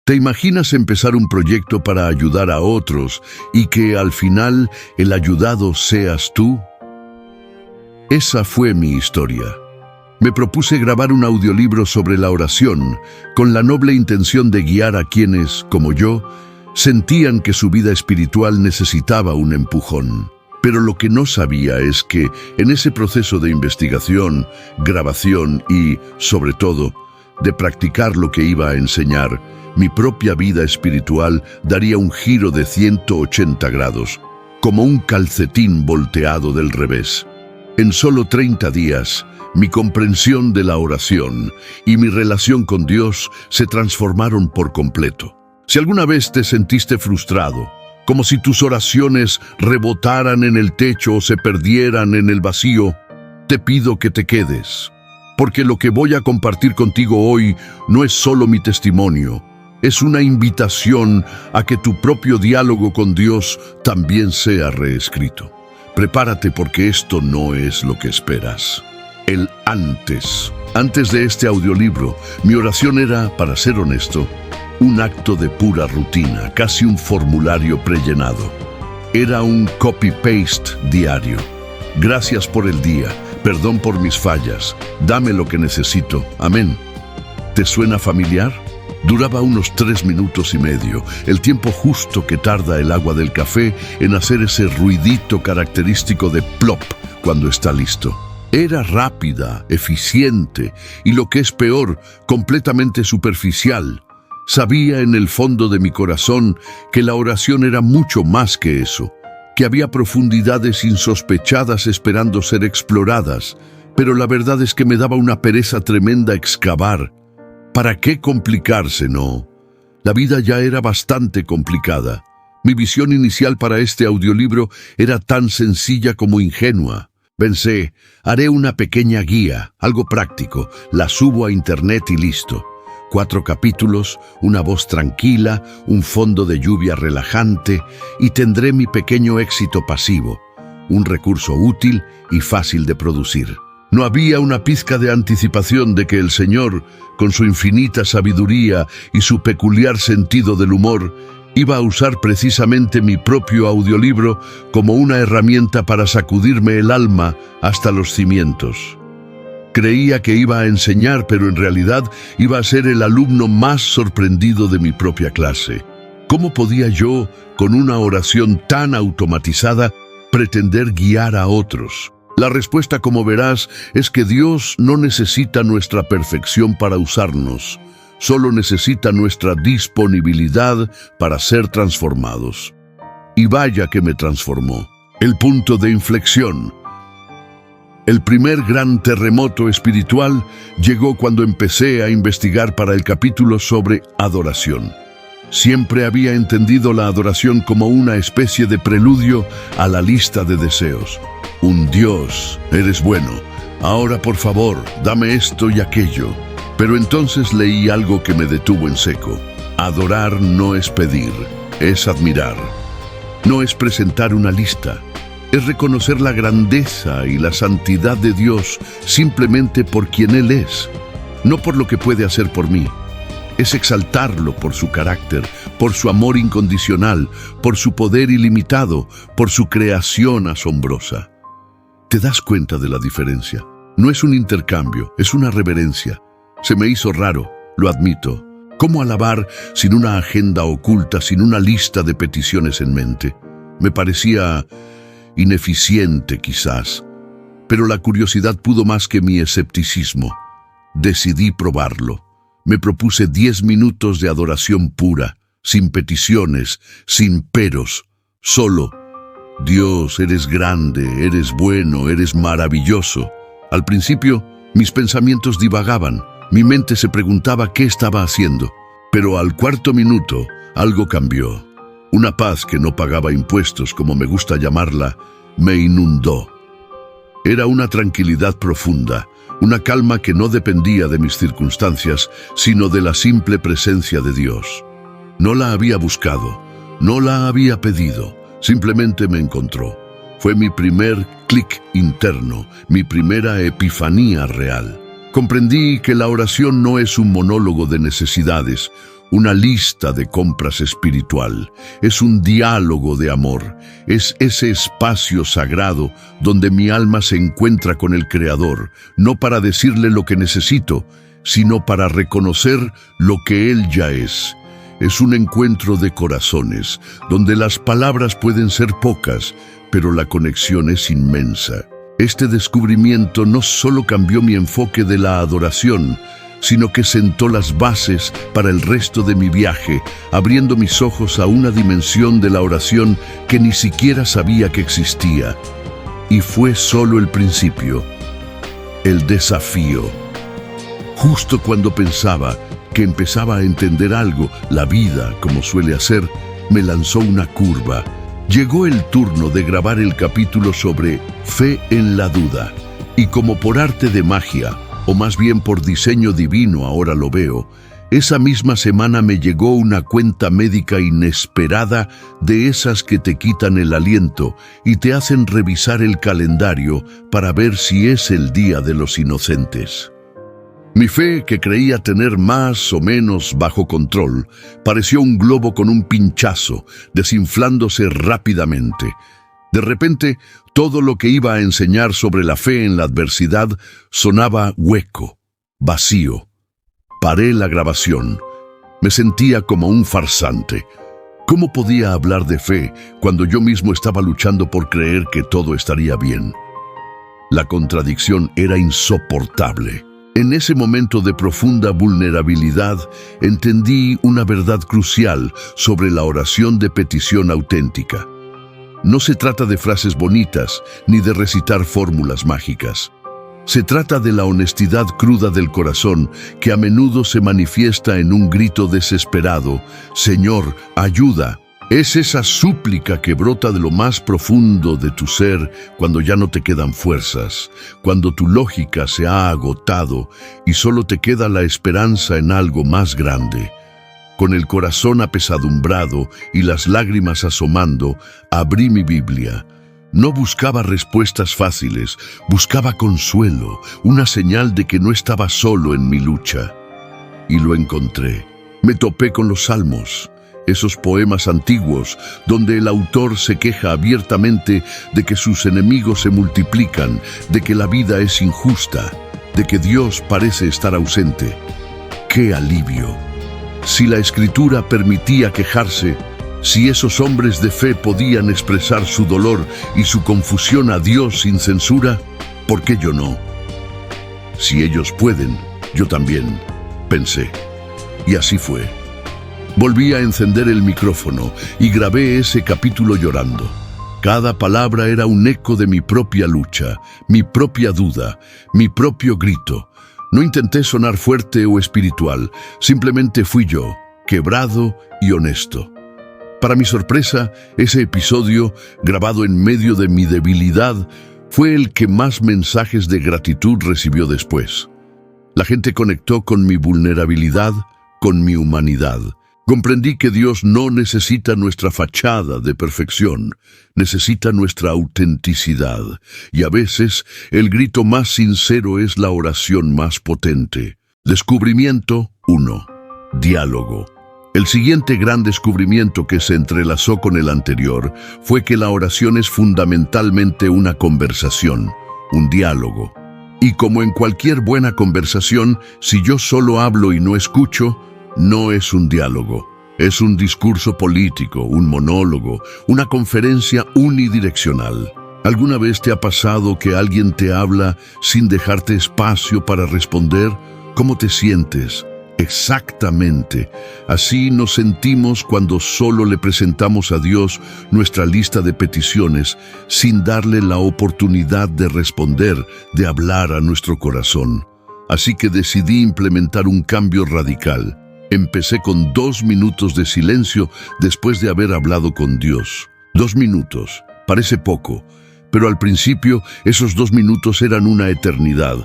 ¿Te imaginas empezar un proyecto para ayudar a otros y que al final el ayudado seas tú? Esa fue mi historia. Me propuse grabar un audiolibro sobre la oración con la noble intención de guiar a quienes, como yo, sentían que su vida espiritual necesitaba un empujón. Pero lo que no sabía es que en ese proceso de investigación, grabación y, sobre todo, de practicar lo que iba a enseñar, mi propia vida espiritual daría un giro de 180 grados, como un calcetín volteado del revés. En solo 30 días, mi comprensión de la oración y mi relación con Dios se transformaron por completo. Si alguna vez te sentiste frustrado, como si tus oraciones rebotaran en el techo o se perdieran en el vacío, te pido que te quedes, porque lo que voy a compartir contigo hoy no es solo mi testimonio, es una invitación a que tu propio diálogo con Dios también sea reescrito. Prepárate porque esto no es lo que esperas. El antes. Antes de este audiolibro, mi oración era, para ser honesto, un acto de pura rutina, casi un formulario prellenado. Era un copy-paste diario. Gracias por el día, perdón por mis fallas, dame lo que necesito, amén. ¿Te suena familiar? Duraba unos 3 minutos y medio, el tiempo justo que tarda el agua del café en hacer ese ruidito característico de plop cuando está listo. Era rápida, eficiente y, lo que es peor, completamente superficial. Sabía en el fondo de mi corazón que la oración era mucho más que eso, que había profundidades insospechadas esperando ser exploradas, pero la verdad es que me daba una pereza tremenda excavar. ¿Para qué complicarse, no? La vida ya era bastante complicada. Mi visión inicial para este audiolibro era tan sencilla como ingenua. Pensé, haré una pequeña guía, algo práctico, la subo a internet y listo. 4 capítulos, una voz tranquila, un fondo de lluvia relajante y tendré mi pequeño éxito pasivo, un recurso útil y fácil de producir. No había una pizca de anticipación de que el Señor, con su infinita sabiduría y su peculiar sentido del humor, iba a usar precisamente mi propio audiolibro como una herramienta para sacudirme el alma hasta los cimientos. Creía que iba a enseñar, pero en realidad iba a ser el alumno más sorprendido de mi propia clase. ¿Cómo podía yo, con una oración tan automatizada, pretender guiar a otros? La respuesta, como verás, es que Dios no necesita nuestra perfección para usarnos, solo necesita nuestra disponibilidad para ser transformados. Y vaya que me transformó. El punto de inflexión. El primer gran terremoto espiritual llegó cuando empecé a investigar para el capítulo sobre adoración. Siempre había entendido la adoración como una especie de preludio a la lista de deseos. Un Dios, eres bueno, ahora por favor, dame esto y aquello. Pero entonces leí algo que me detuvo en seco. Adorar no es pedir, es admirar. No es presentar una lista, es reconocer la grandeza y la santidad de Dios simplemente por quien Él es, no por lo que puede hacer por mí. Es exaltarlo por su carácter, por su amor incondicional, por su poder ilimitado, por su creación asombrosa. ¿Te das cuenta de la diferencia? No es un intercambio, es una reverencia. Se me hizo raro, lo admito. ¿Cómo alabar sin una agenda oculta, sin una lista de peticiones en mente? Me parecía ineficiente quizás, pero la curiosidad pudo más que mi escepticismo. Decidí probarlo. Me propuse 10 minutos de adoración pura, sin peticiones, sin peros, solo. Dios, eres grande, eres bueno, eres maravilloso. Al principio, mis pensamientos divagaban. Mi mente se preguntaba qué estaba haciendo. Pero al 4.º minuto, algo cambió. Una paz que no pagaba impuestos, como me gusta llamarla, me inundó. Era una tranquilidad profunda, una calma que no dependía de mis circunstancias, sino de la simple presencia de Dios. No la había buscado, no la había pedido, simplemente me encontró. Fue mi primer clic interno, mi primera epifanía real. Comprendí que la oración no es un monólogo de necesidades, una lista de compras espiritual, es un diálogo de amor, es ese espacio sagrado donde mi alma se encuentra con el Creador, no para decirle lo que necesito, sino para reconocer lo que Él ya es. Es un encuentro de corazones, donde las palabras pueden ser pocas, pero la conexión es inmensa. Este descubrimiento no solo cambió mi enfoque de la adoración, sino que sentó las bases para el resto de mi viaje, abriendo mis ojos a una dimensión de la oración que ni siquiera sabía que existía. Y fue solo el principio, el desafío. Justo cuando pensaba que empezaba a entender algo, la vida, como suele hacer, me lanzó una curva. Llegó el turno de grabar el capítulo sobre fe en la duda. Y como por arte de magia, o más bien por diseño divino, ahora lo veo, esa misma semana me llegó una cuenta médica inesperada, de esas que te quitan el aliento y te hacen revisar el calendario para ver si es el Día de los Inocentes. Mi fe, que creía tener más o menos bajo control, pareció un globo con un pinchazo, desinflándose rápidamente. De repente, todo lo que iba a enseñar sobre la fe en la adversidad sonaba hueco, vacío. Paré la grabación. Me sentía como un farsante. ¿Cómo podía hablar de fe cuando yo mismo estaba luchando por creer que todo estaría bien? La contradicción era insoportable. En ese momento de profunda vulnerabilidad, entendí una verdad crucial sobre la oración de petición auténtica. No se trata de frases bonitas ni de recitar fórmulas mágicas. Se trata de la honestidad cruda del corazón, que a menudo se manifiesta en un grito desesperado: «Señor, ayuda». Es esa súplica que brota de lo más profundo de tu ser cuando ya no te quedan fuerzas, cuando tu lógica se ha agotado y solo te queda la esperanza en algo más grande. Con el corazón apesadumbrado y las lágrimas asomando, abrí mi Biblia. No buscaba respuestas fáciles, buscaba consuelo, una señal de que no estaba solo en mi lucha. Y lo encontré. Me topé con los Salmos, esos poemas antiguos donde el autor se queja abiertamente de que sus enemigos se multiplican, de que la vida es injusta, de que Dios parece estar ausente. ¡Qué alivio! Si la Escritura permitía quejarse, si esos hombres de fe podían expresar su dolor y su confusión a Dios sin censura, ¿por qué yo no? Si ellos pueden, yo también, pensé. Y así fue. Volví a encender el micrófono y grabé ese capítulo llorando. Cada palabra era un eco de mi propia lucha, mi propia duda, mi propio grito. No intenté sonar fuerte o espiritual, simplemente fui yo, quebrado y honesto. Para mi sorpresa, ese episodio, grabado en medio de mi debilidad, fue el que más mensajes de gratitud recibió después. La gente conectó con mi vulnerabilidad, con mi humanidad. Comprendí que Dios no necesita nuestra fachada de perfección, necesita nuestra autenticidad. Y a veces, el grito más sincero es la oración más potente. Descubrimiento 1. Diálogo. El siguiente gran descubrimiento, que se entrelazó con el anterior, fue que la oración es fundamentalmente una conversación, un diálogo. Y como en cualquier buena conversación, si yo solo hablo y no escucho, no es un diálogo. Es un discurso político, un monólogo, una conferencia unidireccional. ¿Alguna vez te ha pasado que alguien te habla sin dejarte espacio para responder? ¿Cómo te sientes? Exactamente. Así nos sentimos cuando solo le presentamos a Dios nuestra lista de peticiones, sin darle la oportunidad de responder, de hablar a nuestro corazón. Así que decidí implementar un cambio radical. Empecé con 2 minutos de silencio después de haber hablado con Dios. 2 minutos. Parece poco, pero al principio esos 2 minutos eran una eternidad.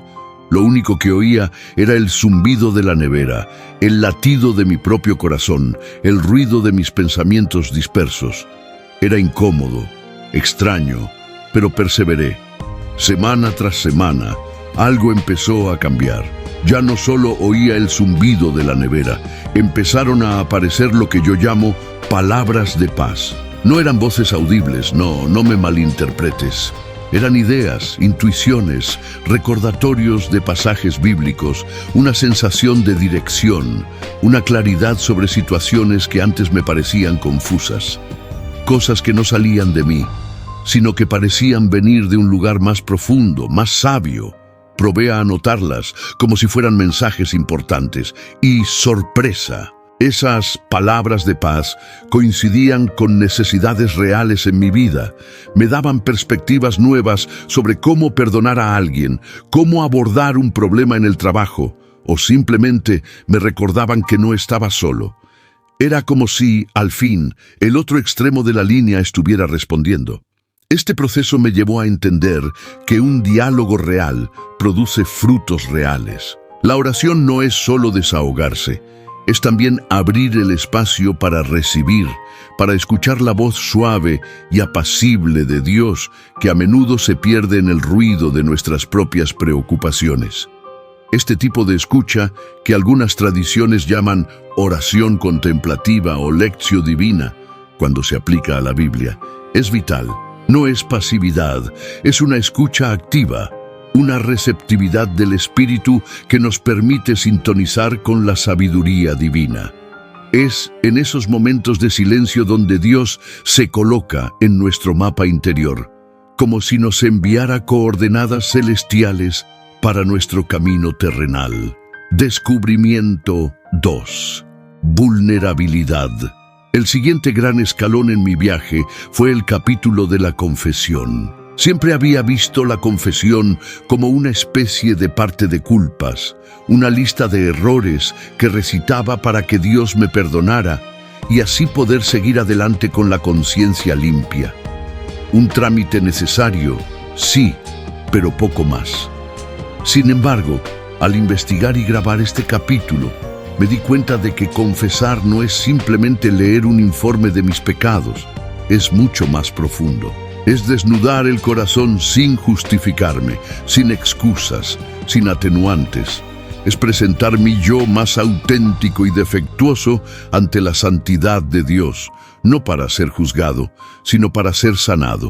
Lo único que oía era el zumbido de la nevera, el latido de mi propio corazón, el ruido de mis pensamientos dispersos. Era incómodo, extraño, pero perseveré. Semana tras semana, algo empezó a cambiar. Ya no solo oía el zumbido de la nevera, empezaron a aparecer lo que yo llamo palabras de paz. No eran voces audibles, no me malinterpretes. Eran ideas, intuiciones, recordatorios de pasajes bíblicos, una sensación de dirección, una claridad sobre situaciones que antes me parecían confusas. Cosas que no salían de mí, sino que parecían venir de un lugar más profundo, más sabio. Probé a anotarlas como si fueran mensajes importantes. Y sorpresa, esas palabras de paz coincidían con necesidades reales en mi vida. Me daban perspectivas nuevas sobre cómo perdonar a alguien, cómo abordar un problema en el trabajo, o simplemente me recordaban que no estaba solo. Era como si, al fin, el otro extremo de la línea estuviera respondiendo. Este proceso me llevó a entender que un diálogo real produce frutos reales. La oración no es solo desahogarse, es también abrir el espacio para recibir, para escuchar la voz suave y apacible de Dios que a menudo se pierde en el ruido de nuestras propias preocupaciones. Este tipo de escucha, que algunas tradiciones llaman oración contemplativa o lectio divina, cuando se aplica a la Biblia, es vital. No es pasividad, es una escucha activa, una receptividad del espíritu que nos permite sintonizar con la sabiduría divina. Es en esos momentos de silencio donde Dios se coloca en nuestro mapa interior, como si nos enviara coordenadas celestiales para nuestro camino terrenal. Descubrimiento 2. Vulnerabilidad. El siguiente gran escalón en mi viaje fue el capítulo de la confesión. Siempre había visto la confesión como una especie de parte de culpas, una lista de errores que recitaba para que Dios me perdonara y así poder seguir adelante con la conciencia limpia. Un trámite necesario, sí, pero poco más. Sin embargo, al investigar y grabar este capítulo, me di cuenta de que confesar no es simplemente leer un informe de mis pecados, es mucho más profundo. Es desnudar el corazón sin justificarme, sin excusas, sin atenuantes. Es presentar mi yo más auténtico y defectuoso ante la santidad de Dios, no para ser juzgado, sino para ser sanado.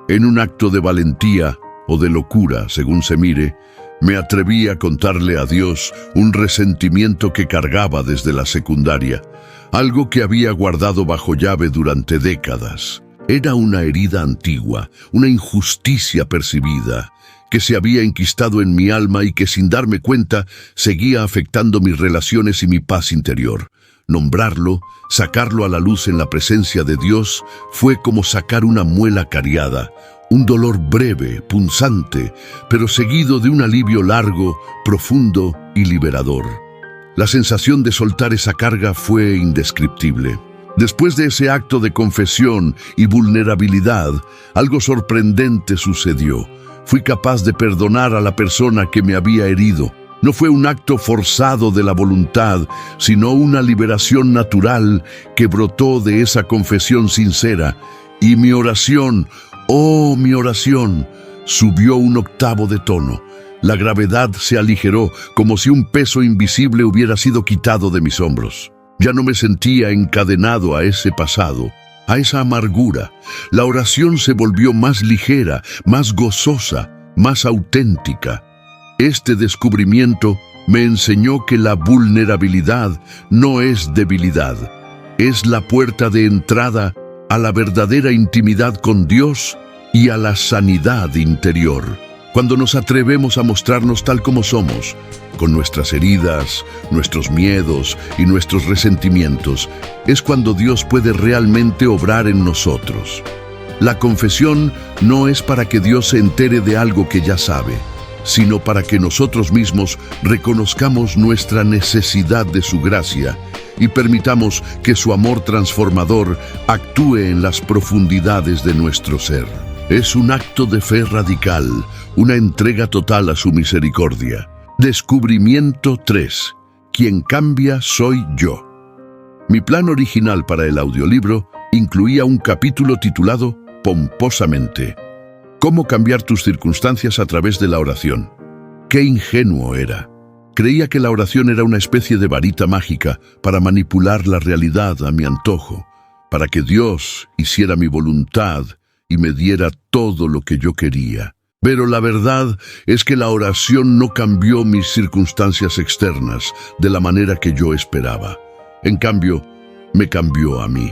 En un acto de valentía o de locura, según se mire, me atreví a contarle a Dios un resentimiento que cargaba desde la secundaria, algo que había guardado bajo llave durante décadas. Era una herida antigua, una injusticia percibida, que se había enquistado en mi alma y que sin darme cuenta seguía afectando mis relaciones y mi paz interior. Nombrarlo, sacarlo a la luz en la presencia de Dios, fue como sacar una muela cariada, un dolor breve, punzante, pero seguido de un alivio largo, profundo y liberador. La sensación de soltar esa carga fue indescriptible. Después de ese acto de confesión y vulnerabilidad, algo sorprendente sucedió. Fui capaz de perdonar a la persona que me había herido. No fue un acto forzado de la voluntad, sino una liberación natural que brotó de esa confesión sincera. Y mi oración, mi oración, subió un octavo de tono. La gravedad se aligeró como si un peso invisible hubiera sido quitado de mis hombros. Ya no me sentía encadenado a ese pasado, a esa amargura. La oración se volvió más ligera, más gozosa, más auténtica. Este descubrimiento me enseñó que la vulnerabilidad no es debilidad, es la puerta de entrada a la verdadera intimidad con Dios y a la sanidad interior. Cuando nos atrevemos a mostrarnos tal como somos, con nuestras heridas, nuestros miedos y nuestros resentimientos, es cuando Dios puede realmente obrar en nosotros. La confesión no es para que Dios se entere de algo que ya sabe, sino para que nosotros mismos reconozcamos nuestra necesidad de su gracia y permitamos que su amor transformador actúe en las profundidades de nuestro ser. Es un acto de fe radical, una entrega total a su misericordia. Descubrimiento 3. Quien cambia soy yo. Mi plan original para el audiolibro incluía un capítulo titulado Pomposamente. ¿Cómo cambiar tus circunstancias a través de la oración? Qué ingenuo era. Creía que la oración era una especie de varita mágica para manipular la realidad a mi antojo, para que Dios hiciera mi voluntad y me diera todo lo que yo quería. Pero la verdad es que la oración no cambió mis circunstancias externas de la manera que yo esperaba. En cambio, me cambió a mí.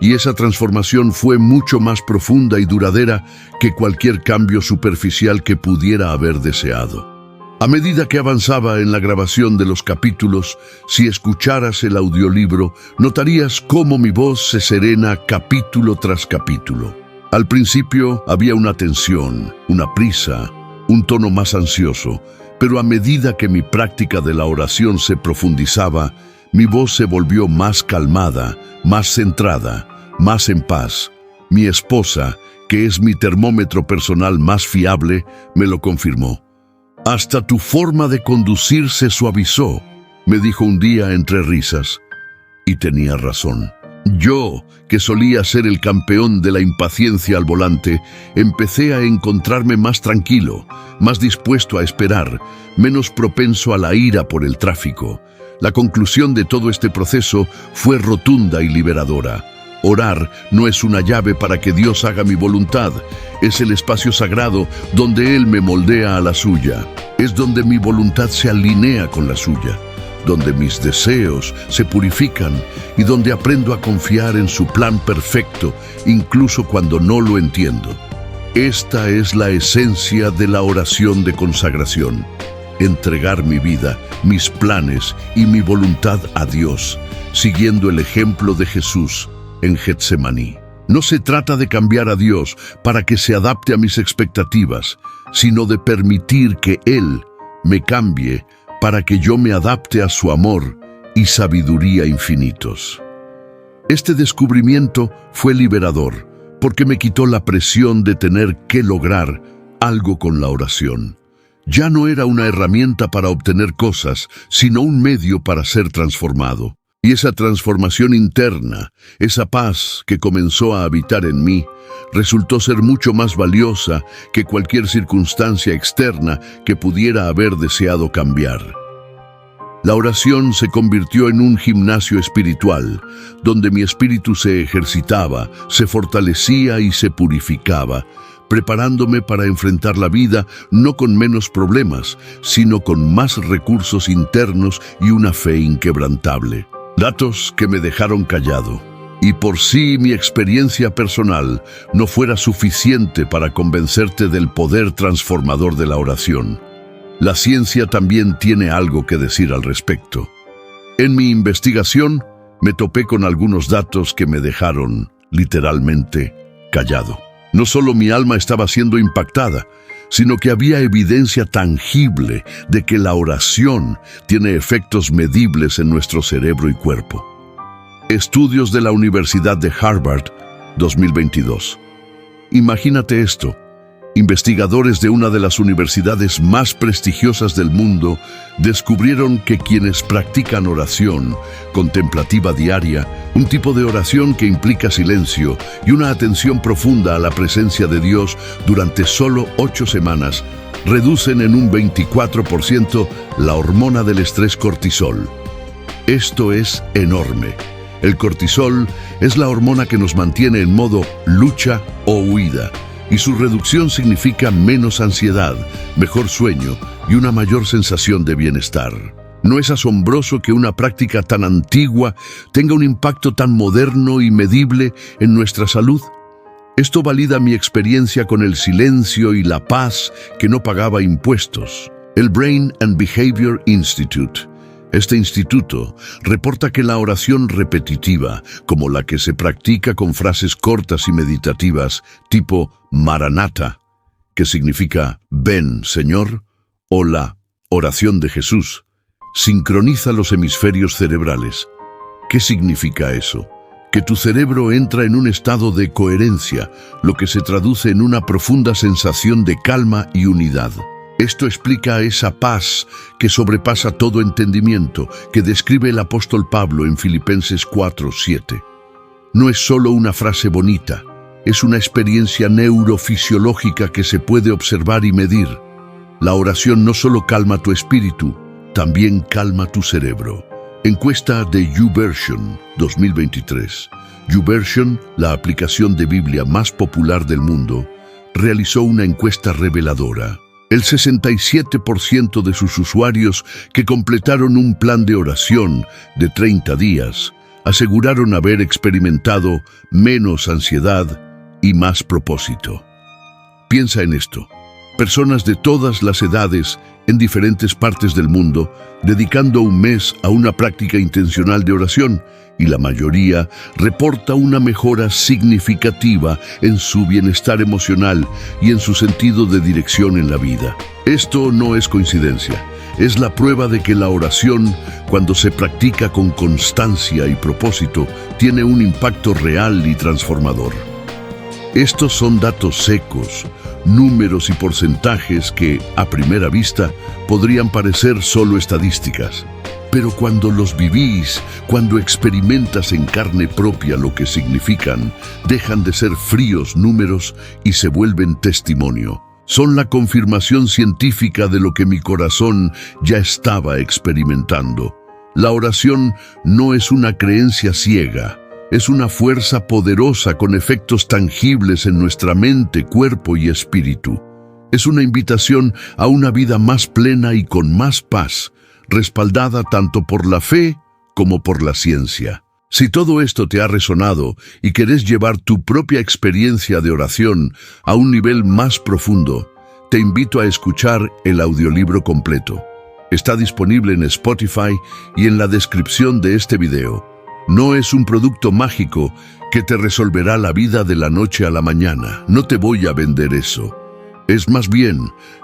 Y esa transformación fue mucho más profunda y duradera que cualquier cambio superficial que pudiera haber deseado. A medida que avanzaba en la grabación de los capítulos, si escucharas el audiolibro, notarías cómo mi voz se serena capítulo tras capítulo. Al principio había una tensión, una prisa, un tono más ansioso, pero a medida que mi práctica de la oración se profundizaba, mi voz se volvió más calmada, más centrada, más en paz. Mi esposa, que es mi termómetro personal más fiable, me lo confirmó. «Hasta tu forma de conducir se suavizó», me dijo un día entre risas. Y tenía razón. Yo, que solía ser el campeón de la impaciencia al volante, empecé a encontrarme más tranquilo, más dispuesto a esperar, menos propenso a la ira por el tráfico. La conclusión de todo este proceso fue rotunda y liberadora. Orar no es una llave para que Dios haga mi voluntad, es el espacio sagrado donde Él me moldea a la suya. Es donde mi voluntad se alinea con la suya, donde mis deseos se purifican y donde aprendo a confiar en su plan perfecto, incluso cuando no lo entiendo. Esta es la esencia de la oración de consagración. Entregar mi vida, mis planes y mi voluntad a Dios, siguiendo el ejemplo de Jesús en Getsemaní. No se trata de cambiar a Dios para que se adapte a mis expectativas, sino de permitir que Él me cambie para que yo me adapte a su amor y sabiduría infinitos. Este descubrimiento fue liberador, porque me quitó la presión de tener que lograr algo con la oración. Ya no era una herramienta para obtener cosas, sino un medio para ser transformado. Y esa transformación interna, esa paz que comenzó a habitar en mí, resultó ser mucho más valiosa que cualquier circunstancia externa que pudiera haber deseado cambiar. La oración se convirtió en un gimnasio espiritual, donde mi espíritu se ejercitaba, se fortalecía y se purificaba, preparándome para enfrentar la vida no con menos problemas, sino con más recursos internos y una fe inquebrantable. Datos que me dejaron callado. Y por si mi experiencia personal no fuera suficiente para convencerte del poder transformador de la oración, la ciencia también tiene algo que decir al respecto. En mi investigación me topé con algunos datos que me dejaron, literalmente, callado. No solo mi alma estaba siendo impactada, sino que había evidencia tangible de que la oración tiene efectos medibles en nuestro cerebro y cuerpo. Estudios de la Universidad de Harvard, 2022. Imagínate esto. Investigadores de una de las universidades más prestigiosas del mundo descubrieron que quienes practican oración contemplativa diaria, un tipo de oración que implica silencio y una atención profunda a la presencia de Dios durante solo 8 semanas, reducen en un 24% la hormona del estrés cortisol. Esto es enorme. El cortisol es la hormona que nos mantiene en modo lucha o huida, y su reducción significa menos ansiedad, mejor sueño y una mayor sensación de bienestar. ¿No es asombroso que una práctica tan antigua tenga un impacto tan moderno y medible en nuestra salud? Esto valida mi experiencia con el silencio y la paz que no pagaba impuestos. El Brain and Behavior Institute. Este instituto reporta que la oración repetitiva, como la que se practica con frases cortas y meditativas, tipo Maranatha, que significa «Ven, Señor», o la oración de Jesús, sincroniza los hemisferios cerebrales. ¿Qué significa eso? Que tu cerebro entra en un estado de coherencia, lo que se traduce en una profunda sensación de calma y unidad. Esto explica esa paz que sobrepasa todo entendimiento que describe el apóstol Pablo en Filipenses 4:7. No es solo una frase bonita, es una experiencia neurofisiológica que se puede observar y medir. La oración no solo calma tu espíritu, también calma tu cerebro. Encuesta de YouVersion 2023. YouVersion, la aplicación de Biblia más popular del mundo, realizó una encuesta reveladora. El 67% de sus usuarios que completaron un plan de oración de 30 días aseguraron haber experimentado menos ansiedad y más propósito. Piensa en esto. Personas de todas las edades en diferentes partes del mundo dedicando un mes a una práctica intencional de oración, y la mayoría reporta una mejora significativa en su bienestar emocional y en su sentido de dirección en la vida. Esto no es coincidencia. Es la prueba de que la oración, cuando se practica con constancia y propósito, tiene un impacto real y transformador. Estos son datos secos, números y porcentajes que, a primera vista, podrían parecer solo estadísticas. Pero cuando los vivís, cuando experimentas en carne propia lo que significan, dejan de ser fríos números y se vuelven testimonio. Son la confirmación científica de lo que mi corazón ya estaba experimentando. La oración no es una creencia ciega, es una fuerza poderosa con efectos tangibles en nuestra mente, cuerpo y espíritu. Es una invitación a una vida más plena y con más paz, respaldada tanto por la fe como por la ciencia. Si todo esto te ha resonado y querés llevar tu propia experiencia de oración a un nivel más profundo, te invito a escuchar el audiolibro completo. Está disponible en Spotify y en la descripción de este video. No es un producto mágico que te resolverá la vida de la noche a la mañana. No te voy a vender eso. Es más bien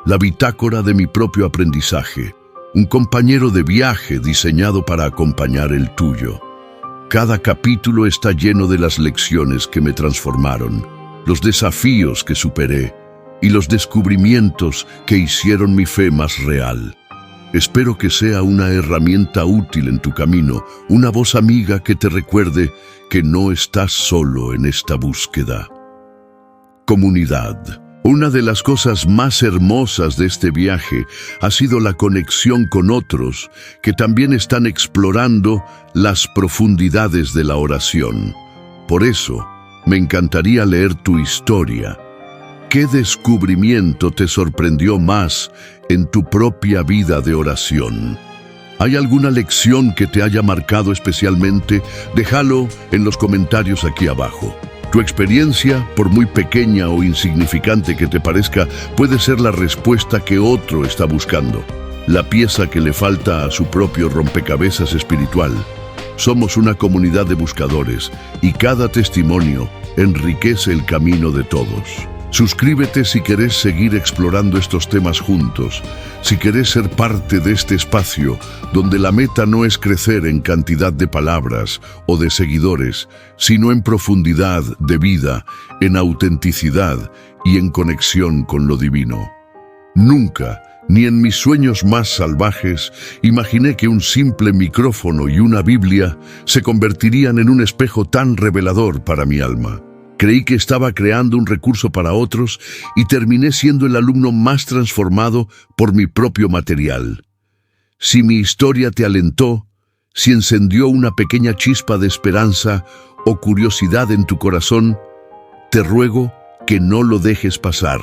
la bitácora de mi propio aprendizaje, un compañero de viaje diseñado para acompañar el tuyo. Cada capítulo está lleno de las lecciones que me transformaron, los desafíos que superé y los descubrimientos que hicieron mi fe más real. Espero que sea una herramienta útil en tu camino, una voz amiga que te recuerde que no estás solo en esta búsqueda. Comunidad. Una de las cosas más hermosas de este viaje ha sido la conexión con otros que también están explorando las profundidades de la oración. Por eso, me encantaría leer tu historia. ¿Qué descubrimiento te sorprendió más en tu propia vida de oración? ¿Hay alguna lección que te haya marcado especialmente? Déjalo en los comentarios aquí abajo. Tu experiencia, por muy pequeña o insignificante que te parezca, puede ser la respuesta que otro está buscando, la pieza que le falta a su propio rompecabezas espiritual. Somos una comunidad de buscadores y cada testimonio enriquece el camino de todos. Suscríbete si querés seguir explorando estos temas juntos, si querés ser parte de este espacio donde la meta no es crecer en cantidad de palabras o de seguidores, sino en profundidad de vida, en autenticidad y en conexión con lo divino. Nunca, ni en mis sueños más salvajes, imaginé que un simple micrófono y una Biblia se convertirían en un espejo tan revelador para mi alma. Creí que estaba creando un recurso para otros y terminé siendo el alumno más transformado por mi propio material. Si mi historia te alentó, si encendió una pequeña chispa de esperanza o curiosidad en tu corazón, te ruego que no lo dejes pasar.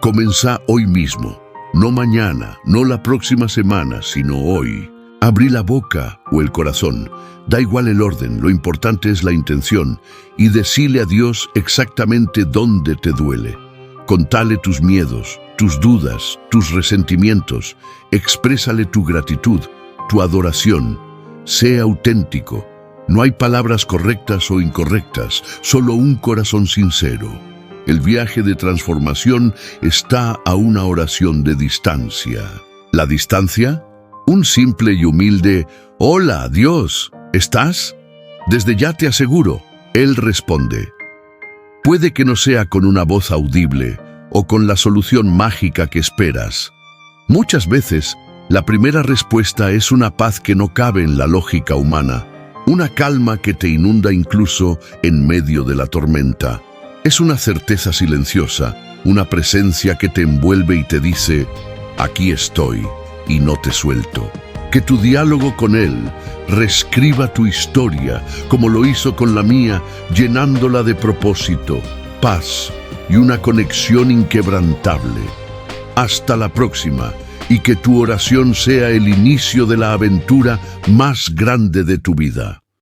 Comenzá hoy mismo, no mañana, no la próxima semana, sino hoy. Abrí la boca o el corazón, da igual el orden, lo importante es la intención, y decile a Dios exactamente dónde te duele. Contale tus miedos, tus dudas, tus resentimientos, exprésale tu gratitud, tu adoración. Sé auténtico. No hay palabras correctas o incorrectas, solo un corazón sincero. El viaje de transformación está a una oración de distancia. ¿La distancia? Un simple y humilde «Hola, Dios, ¿estás?». Desde ya te aseguro, Él responde. Puede que no sea con una voz audible o con la solución mágica que esperas. Muchas veces, la primera respuesta es una paz que no cabe en la lógica humana, una calma que te inunda incluso en medio de la tormenta. Es una certeza silenciosa, una presencia que te envuelve y te dice, aquí estoy. y no te suelto. Que tu diálogo con Él reescriba tu historia, como lo hizo con la mía, llenándola de propósito, paz y una conexión inquebrantable. Hasta la próxima, y que tu oración sea el inicio de la aventura más grande de tu vida.